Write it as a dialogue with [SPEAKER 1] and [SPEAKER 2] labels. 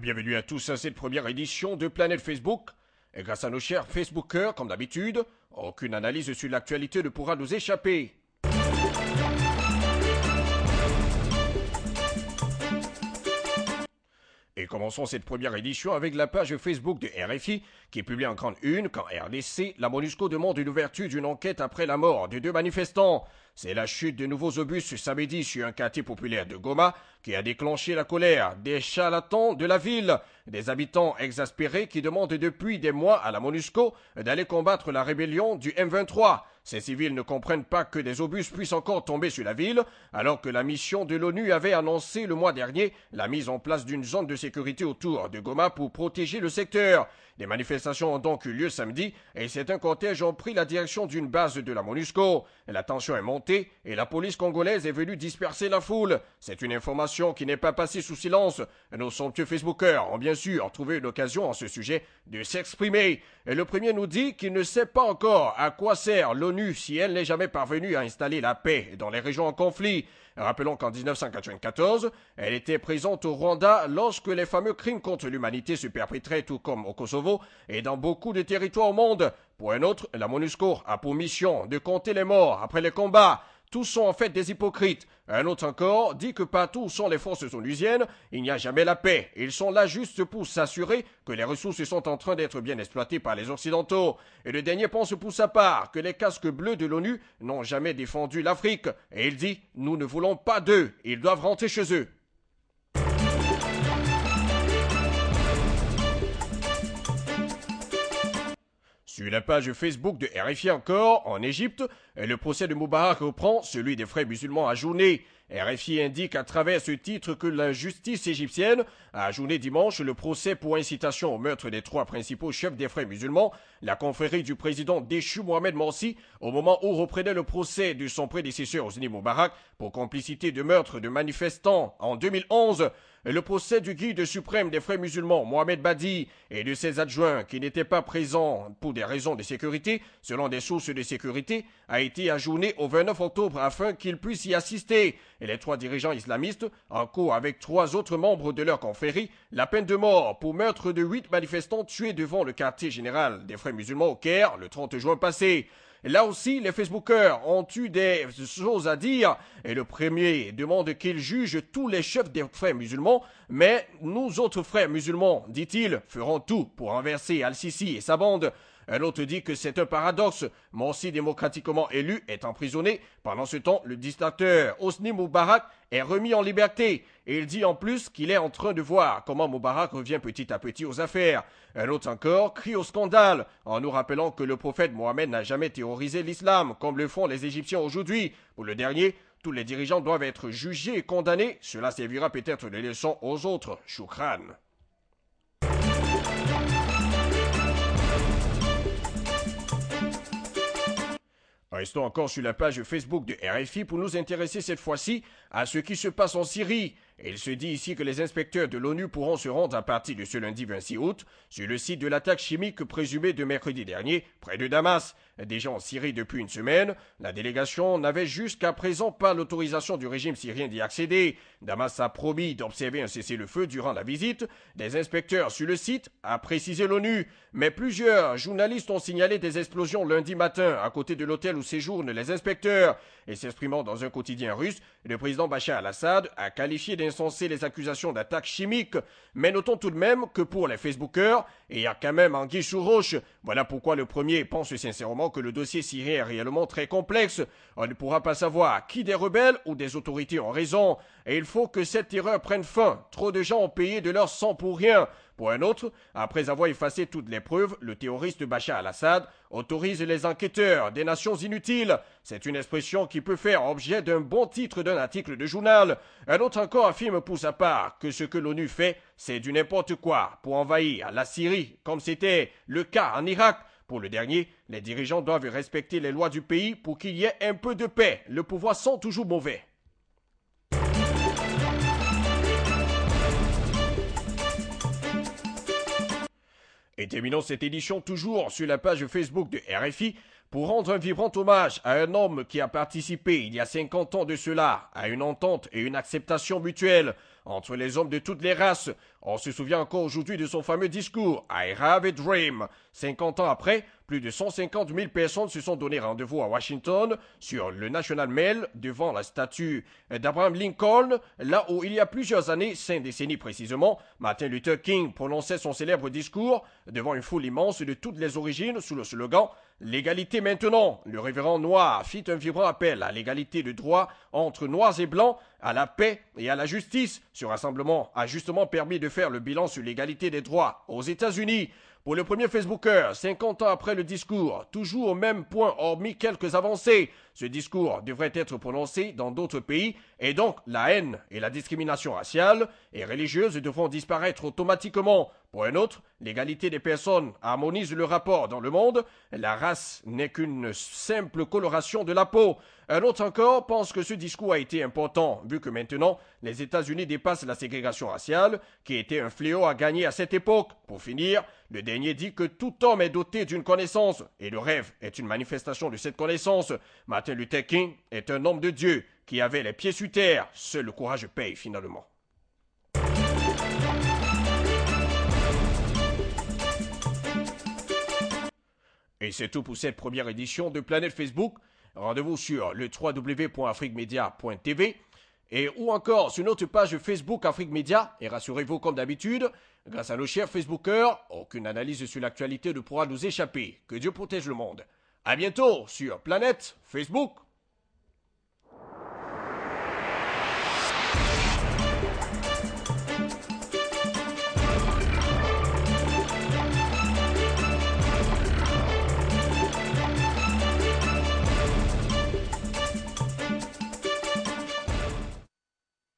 [SPEAKER 1] Bienvenue à tous à cette première édition de Planète Facebook. Et grâce à nos chers Facebookers, comme d'habitude, aucune analyse sur l'actualité ne pourra nous échapper. Et commençons cette première édition avec la page Facebook de RFI qui publie en grande une qu'en RDC, la MONUSCO demande une ouverture d'une enquête après la mort de 2 manifestants. C'est la chute de nouveaux obus ce samedi sur un quartier populaire de Goma qui a déclenché la colère des charlatans de la ville, des habitants exaspérés qui demandent depuis des mois à la MONUSCO d'aller combattre la rébellion du M23. Ces civils ne comprennent pas que des obus puissent encore tomber sur la ville, alors que la mission de l'ONU avait annoncé le mois dernier la mise en place d'une zone de sécurité autour de Goma pour protéger le secteur. Des manifestations ont donc eu lieu samedi et certains cortèges ont pris la direction d'une base de la MONUSCO. La tension est montée et la police congolaise est venue disperser la foule. C'est une information qui n'est pas passée sous silence. Nos somptueux Facebookers ont bien sûr trouvé une occasion en ce sujet de s'exprimer. Et le premier nous dit qu'il ne sait pas encore à quoi sert l'ONU si elle n'est jamais parvenue à installer la paix dans les régions en conflit. Rappelons qu'en 1994, elle était présente au Rwanda lorsque les fameux crimes contre l'humanité se perpétraient tout comme au Kosovo et dans beaucoup de territoires au monde. Pour un autre, la MONUSCO a pour mission de compter les morts après les combats. Tous sont en fait des hypocrites. Un autre encore dit que partout où sont les forces onusiennes, il n'y a jamais la paix. Ils sont là juste pour s'assurer que les ressources sont en train d'être bien exploitées par les Occidentaux. Et le dernier pense pour sa part que les casques bleus de l'ONU n'ont jamais défendu l'Afrique. Et il dit « Nous ne voulons pas d'eux, ils doivent rentrer chez eux ». Sur la page Facebook de RFI encore, en Égypte, le procès de Moubarak reprend, celui des frères musulmans ajournés. RFI indique à travers ce titre que la justice égyptienne a ajourné dimanche le procès pour incitation au meurtre des 3 principaux chefs des frères musulmans, la confrérie du président déchu Mohamed Morsi, au moment où reprenait le procès de son prédécesseur Hosni Moubarak pour complicité de meurtre de manifestants en 2011. Le procès du guide suprême des frères musulmans, Mohamed Badi, et de ses adjoints qui n'étaient pas présents pour des raisons de sécurité, selon des sources de sécurité, a été ajourné au 29 octobre afin qu'ils puissent y assister. Et les 3 dirigeants islamistes encourent avec 3 autres membres de leur confrérie la peine de mort pour meurtre de 8 manifestants tués devant le quartier général des frères musulmans au Caire le 30 juin passé. Là aussi, les Facebookers ont eu des choses à dire et le premier demande qu'ils jugent tous les chefs des frères musulmans, mais nous autres frères musulmans, dit-il, ferons tout pour renverser Al-Sisi et sa bande. Un autre dit que c'est un paradoxe. Morsi, démocratiquement élu, est emprisonné. Pendant ce temps, le dictateur Hosni Moubarak est remis en liberté. Et il dit en plus qu'il est en train de voir comment Moubarak revient petit à petit aux affaires. Un autre encore crie au scandale en nous rappelant que le prophète Mohammed n'a jamais terrorisé l'islam comme le font les Égyptiens aujourd'hui. Pour le dernier, tous les dirigeants doivent être jugés et condamnés. Cela servira peut-être de leçon aux autres. Choukran. Restons encore sur la page Facebook de RFI pour nous intéresser cette fois-ci à ce qui se passe en Syrie. Il se dit ici que les inspecteurs de l'ONU pourront se rendre à partir de ce lundi 26 août sur le site de l'attaque chimique présumée de mercredi dernier près de Damas. Déjà en Syrie depuis une semaine, la délégation n'avait jusqu'à présent pas l'autorisation du régime syrien d'y accéder. Damas a promis d'observer un cessez-le-feu durant la visite. Des inspecteurs sur le site, a précisé l'ONU. Mais plusieurs journalistes ont signalé des explosions lundi matin à côté de l'hôtel où séjournent les inspecteurs. Et s'exprimant dans un quotidien russe, le président Bachar al-Assad a qualifié d'insensé les accusations d'attaque chimique. Mais notons tout de même que pour les Facebookers, il y a quand même anguille sous roche. Voilà pourquoi le premier pense sincèrement que le dossier syrien est réellement très complexe. On ne pourra pas savoir qui des rebelles ou des autorités ont raison. Et il faut que cette terreur prenne fin. Trop de gens ont payé de leur sang pour rien. Pour un autre, après avoir effacé toutes les preuves, le terroriste Bachar al-Assad autorise les enquêteurs des nations inutiles. C'est une expression qui peut faire objet d'un bon titre d'un article de journal. Un autre encore affirme pour sa part que ce que l'ONU fait, c'est du n'importe quoi pour envahir la Syrie, comme c'était le cas en Irak. Pour le dernier, les dirigeants doivent respecter les lois du pays pour qu'il y ait un peu de paix. Le pouvoir sent toujours mauvais. Et terminons cette édition toujours sur la page Facebook de RFI pour rendre un vibrant hommage à un homme qui a participé il y a 50 ans de cela à une entente et une acceptation mutuelle entre les hommes de toutes les races. On se souvient encore aujourd'hui de son fameux discours « I have a dream ». 50 ans après, plus de 150 000 personnes se sont donné rendez-vous à Washington sur le National Mall devant la statue d'Abraham Lincoln, là où il y a plusieurs années, 5 décennies précisément, Martin Luther King prononçait son célèbre discours devant une foule immense de toutes les origines sous le slogan « L'égalité maintenant ». Le révérend noir fit un vibrant appel à l'égalité de droit entre noirs et blancs, à la paix et à la justice. Ce rassemblement a justement permis de faire le bilan sur l'égalité des droits aux États-Unis. Pour le premier Facebooker, 50 ans après le discours, toujours au même point hormis quelques avancées, ce discours devrait être prononcé dans d'autres pays et donc la haine et la discrimination raciale et religieuse devront disparaître automatiquement. Pour un autre, l'égalité des personnes harmonise le rapport dans le monde. La race n'est qu'une simple coloration de la peau. Un autre encore pense que ce discours a été important, vu que maintenant, les États-Unis dépassent la ségrégation raciale, qui était un fléau à gagner à cette époque. Pour finir, le dernier dit que tout homme est doté d'une connaissance, et le rêve est une manifestation de cette connaissance. Martin Luther King est un homme de Dieu qui avait les pieds sur terre. Seul le courage paye finalement. Et c'est tout pour cette première édition de Planète Facebook. Rendez-vous sur le www.afriquemedia.tv et ou encore sur notre page Facebook Afrique Média. Et rassurez-vous, comme d'habitude, grâce à nos chers Facebookers, aucune analyse sur l'actualité ne pourra nous échapper. Que Dieu protège le monde. À bientôt sur Planète Facebook.